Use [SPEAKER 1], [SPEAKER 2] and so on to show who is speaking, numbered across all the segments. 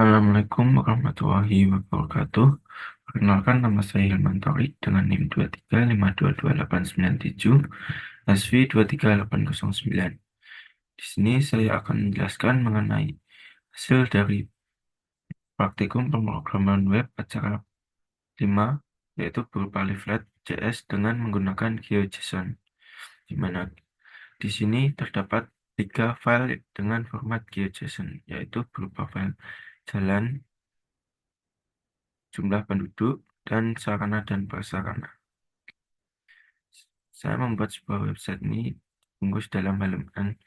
[SPEAKER 1] Assalamualaikum warahmatullahi wabarakatuh. Perkenalkan, nama saya Hilman Torik dengan NIM 23522897, SV 23809. Di sini saya akan menjelaskan mengenai hasil dari praktikum pemrograman web acara 5, yaitu berupa leaflet JS dengan menggunakan GeoJSON, di mana di sini terdapat 3 file dengan format GeoJSON, yaitu berupa file jalan, jumlah penduduk, dan sarana dan prasarana. Saya membuat sebuah website ini bungkus dalam halaman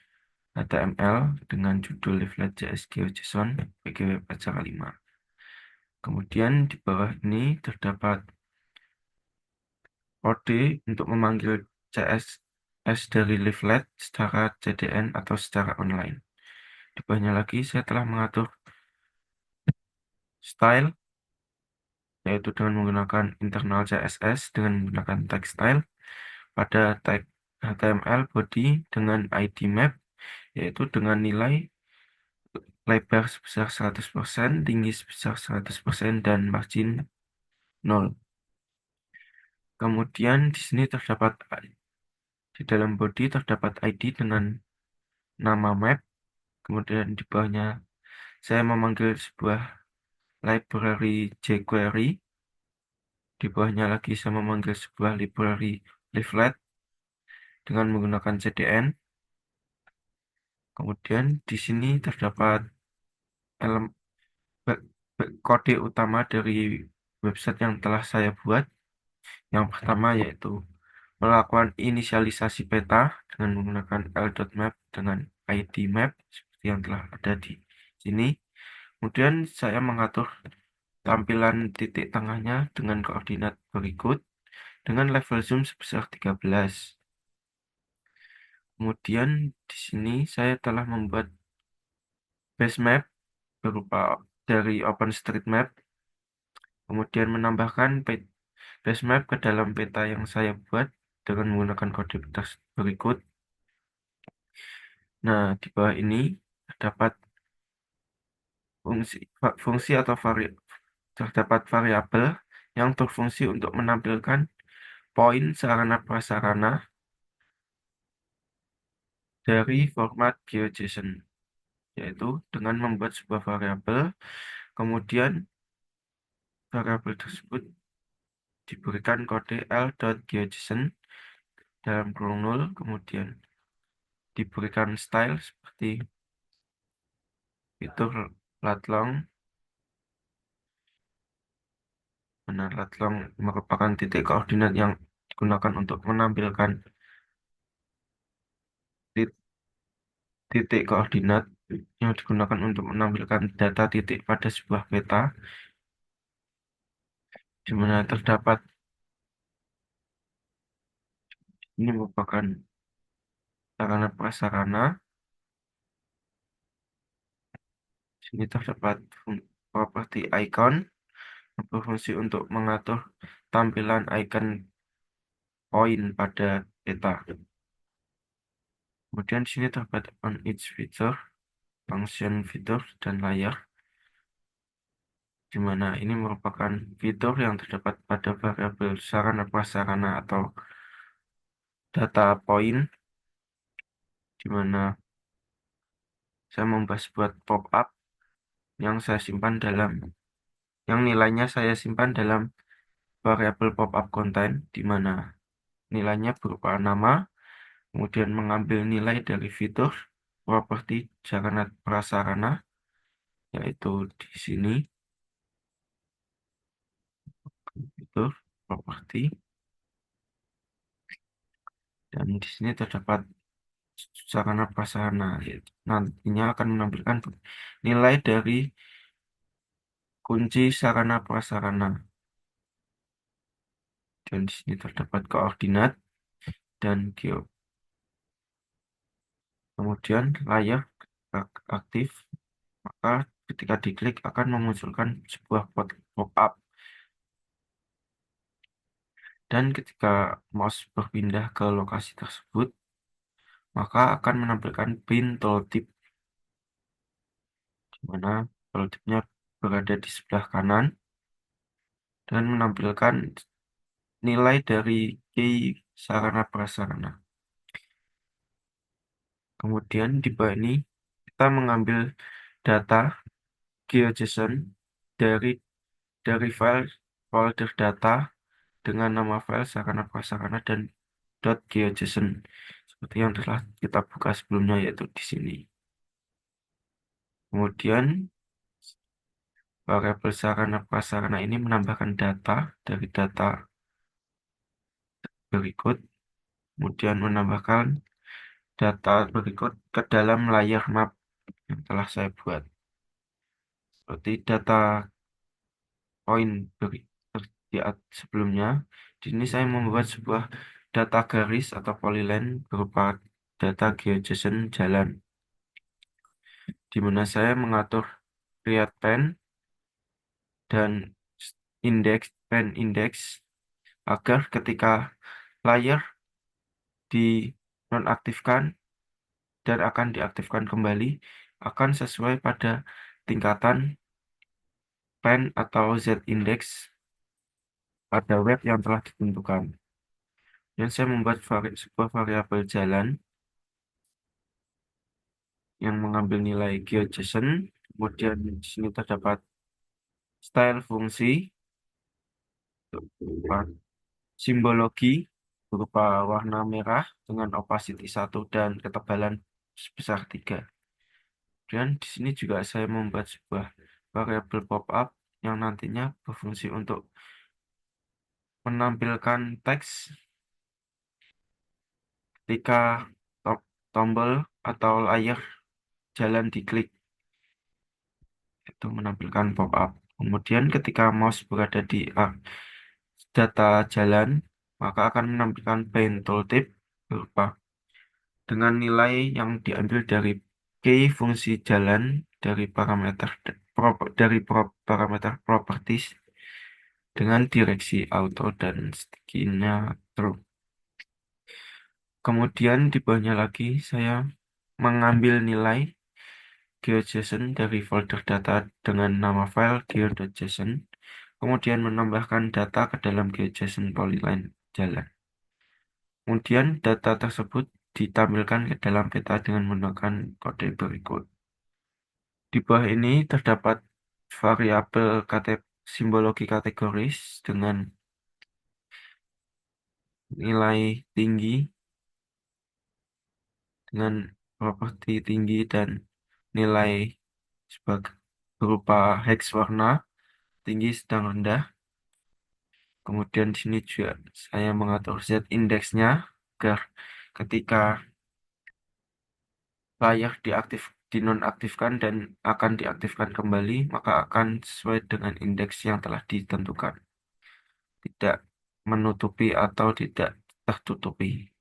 [SPEAKER 1] HTML dengan judul leaflet JS GeoJSON bagi web acara 5. Kemudian di bawah ini terdapat kode untuk memanggil CSS dari leaflet secara CDN atau secara online. Di bawahnya lagi saya telah mengatur style, yaitu dengan menggunakan internal CSS dengan menggunakan text style pada tag HTML body dengan ID map, yaitu dengan nilai lebar sebesar 100%, tinggi sebesar 100%, dan margin 0. Kemudian di sini terdapat di dalam body terdapat ID dengan nama map. Kemudian di bawahnya saya memanggil sebuah library jQuery. Di bawahnya lagi saya memanggil sebuah library leaflet dengan menggunakan CDN. Kemudian di sini terdapat elemen kode utama dari website yang telah saya buat. Yang pertama yaitu melakukan inisialisasi peta dengan menggunakan l.map dengan ID map seperti yang telah ada di sini. Kemudian saya mengatur tampilan titik tengahnya dengan koordinat berikut dengan level zoom sebesar 13. Kemudian di sini saya telah membuat base map berupa dari OpenStreetMap, kemudian menambahkan base map ke dalam peta yang saya buat dengan menggunakan kode peta berikut. Nah, di bawah ini terdapat fungsi atau terdapat variabel yang berfungsi untuk menampilkan poin sarana prasarana dari format GeoJSON, yaitu dengan membuat sebuah variabel, kemudian variabel tersebut diberikan kode l.geojson dalam kurung 0, kemudian diberikan style seperti fitur lat long, mana lat long merupakan titik koordinat yang digunakan untuk menampilkan titik koordinat yang digunakan untuk menampilkan data titik pada sebuah peta, di mana terdapat ini merupakan sarana prasarana. Di sini terdapat properti icon yang berfungsi untuk mengatur tampilan icon poin pada peta. Kemudian di sini terdapat on each feature, function fitur, dan layar, di mana ini merupakan fitur yang terdapat pada variabel sarana prasarana atau data point, di mana saya membahas buat pop-up yang saya simpan yang nilainya saya simpan dalam variabel pop-up content, di mana nilainya berupa nama, kemudian mengambil nilai dari fitur properti sarana prasarana, yaitu di sini fitur properti, dan di sini terdapat sarana prasarana, yaitu nantinya akan menampilkan nilai dari kunci sarana prasarana, dan di sini terdapat koordinat dan geo. Kemudian layar aktif, maka ketika diklik akan memunculkan sebuah pop-up, dan ketika mouse berpindah ke lokasi tersebut maka akan menampilkan pin tooltip, di mana tooltipnya berada di sebelah kanan dan menampilkan nilai dari key sarana prasarana. Kemudian di bawah ini kita mengambil data GeoJSON dari file folder data dengan nama file sarana prasarana dan .geojson seperti yang telah kita buka sebelumnya, yaitu di sini. Kemudian variabel sarana prasarana ini menambahkan data dari data berikut, kemudian menambahkan data berikut ke dalam layer map yang telah saya buat. Seperti data poin sebelumnya, di sini saya membuat sebuah data garis atau polyline berupa data GeoJSON jalan, di mana saya mengatur create pen dan pen index agar ketika layer dinonaktifkan dan akan diaktifkan kembali akan sesuai pada tingkatan pen atau z-index pada web yang telah ditentukan. Dan saya membuat sebuah variabel jalan yang mengambil nilai GeoJSON. Kemudian di sini terdapat style fungsi berupa simbologi berupa warna merah dengan opacity 1 dan ketebalan sebesar 3. Dan di sini juga saya membuat sebuah variabel pop-up yang nantinya berfungsi untuk menampilkan teks ketika tombol atau layar jalan diklik, itu menampilkan pop-up. Kemudian ketika mouse berada di data jalan, maka akan menampilkan paint tooltip berupa dengan nilai yang diambil dari key fungsi jalan dari parameter parameter properties dengan direksi auto dan sticky-nya true. Kemudian di bawahnya lagi saya mengambil nilai GeoJSON dari folder data dengan nama file geo.json, kemudian menambahkan data ke dalam GeoJSON polyline jalan. Kemudian data tersebut ditampilkan ke dalam peta dengan menggunakan kode berikut. Di bawah ini terdapat variabel simbologi kategoris dengan nilai tinggi, dengan properti tinggi dan nilai sebagai berupa hex warna tinggi, sedang, rendah. Kemudian di sini juga saya mengatur z-indeksnya agar ketika layar dinonaktifkan dan akan diaktifkan kembali, maka akan sesuai dengan indeks yang telah ditentukan, tidak menutupi atau tidak tertutupi.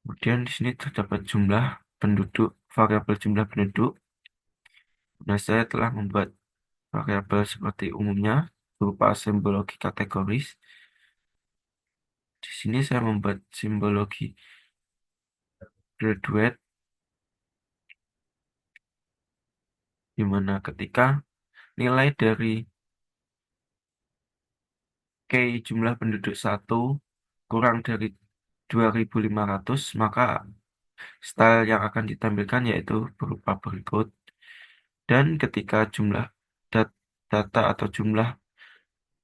[SPEAKER 1] Kemudian di sini terdapat jumlah penduduk, variabel jumlah penduduk. Nah, saya telah membuat variabel seperti umumnya berupa simbologi kategoris. Di sini saya membuat simbologi graduate, di mana ketika nilai dari K jumlah penduduk 1 kurang dari 2.500, maka style yang akan ditampilkan yaitu berupa berikut. Dan ketika jumlah data atau jumlah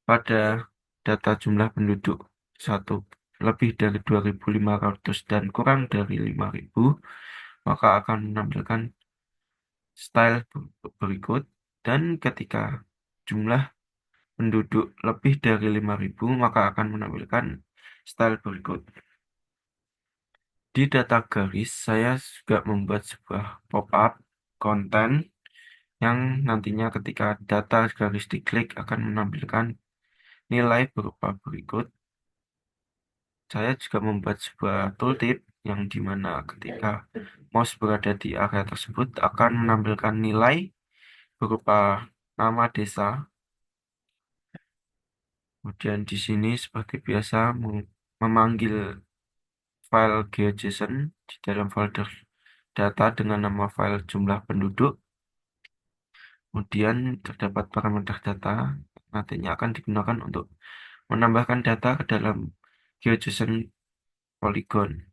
[SPEAKER 1] pada data jumlah penduduk 1 lebih dari 2.500 dan kurang dari 5.000, maka akan menampilkan style berikut. Dan ketika jumlah penduduk lebih dari 5.000, maka akan menampilkan style berikut. Di data garis, saya juga membuat sebuah pop-up konten yang nantinya ketika data garis diklik akan menampilkan nilai berupa berikut. Saya juga membuat sebuah tooltip yang dimana ketika mouse berada di area tersebut akan menampilkan nilai berupa nama desa. Kemudian di sini seperti biasa memanggil file GeoJSON di dalam folder data dengan nama file jumlah penduduk. Kemudian terdapat parameter data, nantinya akan digunakan untuk menambahkan data ke dalam GeoJSON Polygon.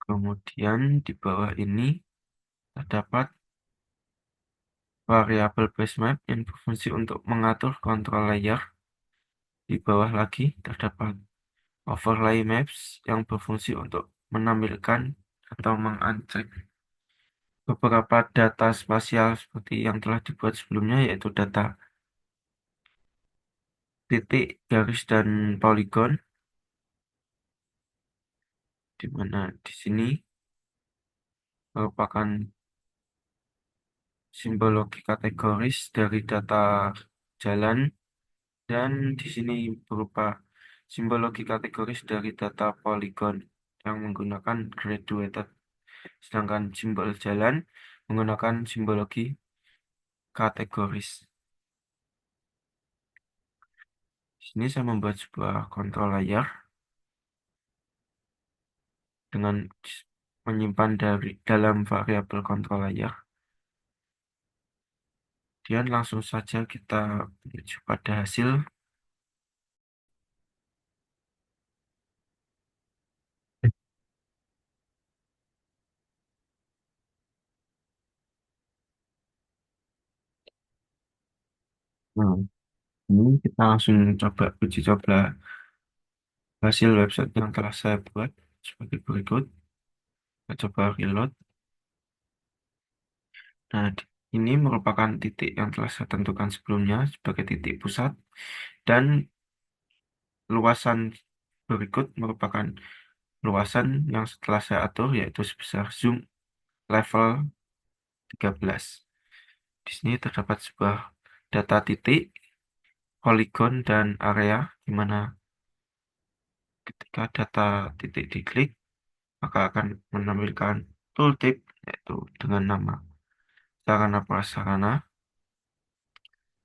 [SPEAKER 1] Kemudian di bawah ini terdapat variabel base map yang berfungsi untuk mengatur kontrol layer. Di bawah lagi terdapat overlay maps yang berfungsi untuk menampilkan atau menguncheck beberapa data spasial seperti yang telah dibuat sebelumnya, yaitu data titik, garis, dan poligon, di mana di sini merupakan simbologi kategoris dari data jalan, dan di sini berupa simbologi kategoris dari data poligon yang menggunakan graduated. Sedangkan simbol jalan menggunakan simbologi kategoris. Di sini saya membuat sebuah kontrol layar dengan menyimpan dari dalam variabel kontrol layar. Kemudian langsung saja kita menuju pada hasil. Nah, ini kita langsung coba uji coba hasil website yang telah saya buat sebagai berikut. Kita coba reload. Nah, ini merupakan titik yang telah saya tentukan sebelumnya sebagai titik pusat, dan luasan berikut merupakan luasan yang setelah saya atur, yaitu sebesar zoom level 13. Di sini terdapat sebuah data titik, poligon, dan area, di mana ketika data titik diklik, maka akan menampilkan tooltip, yaitu dengan nama sarana prasarana.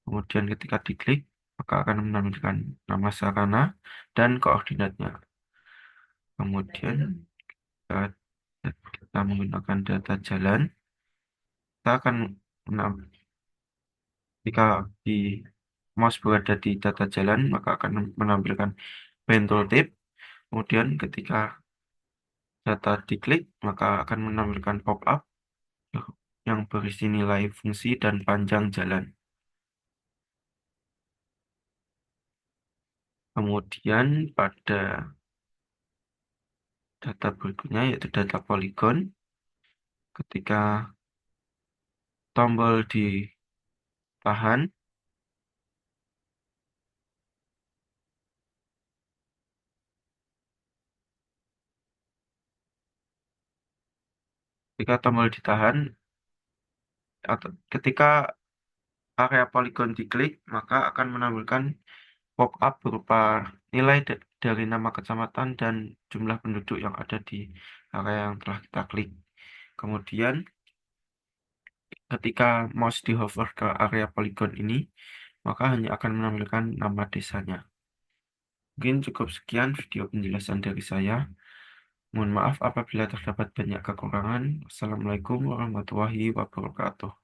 [SPEAKER 1] Kemudian ketika diklik, maka akan menampilkan nama sarana dan koordinatnya. Kemudian saat kita menggunakan data jalan, kita akan jika di mouse berada di data jalan, maka akan menampilkan pen tooltip. Kemudian ketika data diklik, maka akan menampilkan pop-up yang berisi nilai fungsi dan panjang jalan. Kemudian pada data berikutnya, yaitu data poligon, ketika tombol ditahan, ketika tombol ditahan atau ketika area poligon diklik, maka akan menampilkan pop-up berupa nilai dari nama kecamatan dan jumlah penduduk yang ada di area yang telah kita klik. Kemudian ketika mouse di hover ke area poligon ini, maka hanya akan menampilkan nama desanya. Mungkin cukup sekian video penjelasan dari saya. Mohon maaf apabila terdapat banyak kekurangan. Wassalamualaikum warahmatullahi wabarakatuh.